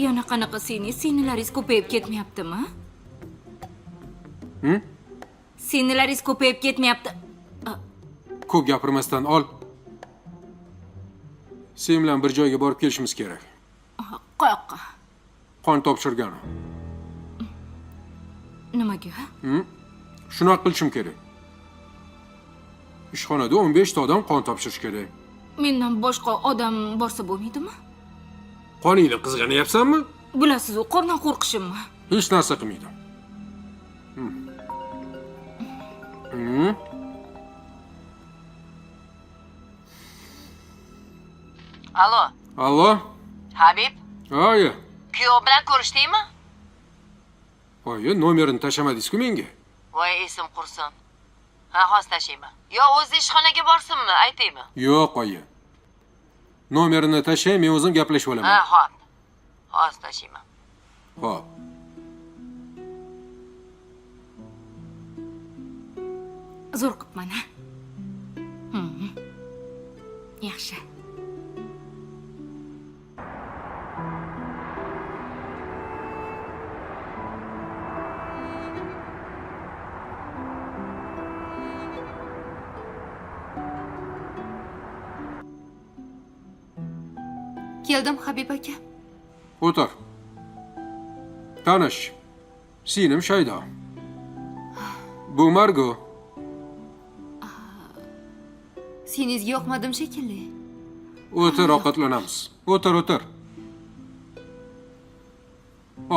Yana qanaqa sinnilaringiz ko'payib ketmayaptimi? Sinnilaringiz ko'payib ketmayapti. Ko'p gapirmasdan ol. Sen bilan bir joyga borib kelishimiz kerak. Qayoqqa? Qon topshirgani. Nimaga? Shunaqa qilishim kerak. Ishxonada 15 ta odam qon topshirish kerak. Mendan boshqa odam borsa bo'lmaydimi? Qoningni qizg'anyapsanmi? Bilasiz-ku, qordan qo'rqishimmi? Hech narsa qilmaydi. Alo, Allo? Habib, Oyi. kuyov bilan ko'rishdingmi? Oyi, nomerini tashlamadingiz-ku menga. Voy, esim qursin. Ha, hozir tashlayman. Yo, o'zi ishxonaga borsinmi, aytaymi? Yo'q, oyi. Nomerini tashlay, men o'zim gaplashib Ha, olaman. hop. Hozir tashlayman. Xo'p. Zo'r qilibman, ha? Yaxshi. Keldim, Habib aka. O'tir. Tanish. Singlim Shaydo. Bu Margo. Senizga yoqmadim shekilli. O'tir, ovqatlanamiz. O'tir, o'tir.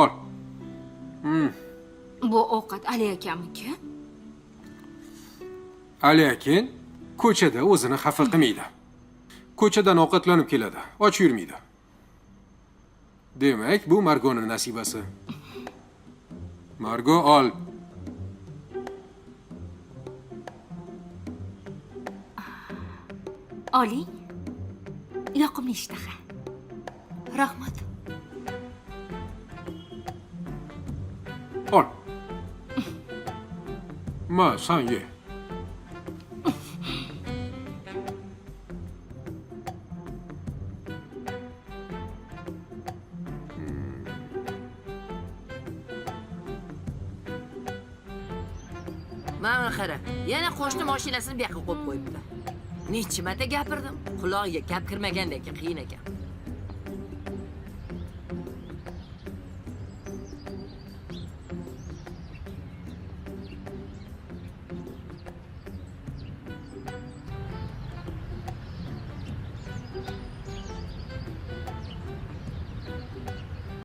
Ol. Bu ovqat Ali akamniki. Ali akin ko'chada o'zini xafa qilmaydi. Ko'chadan ovqatlanib keladi, och yurmaydi. Demak, bu Margoning nasibasi. Margo, ol. Oling. Yoqimli ishtaha. Rahmat. Ol. Ma, sen ye. Mana qara, yana qo'shni mashinasini bu yoqqa qo'yib qo'yibdi. Necha marta gapirdim, qulog'iga gap kirmagandek qiyin ekan.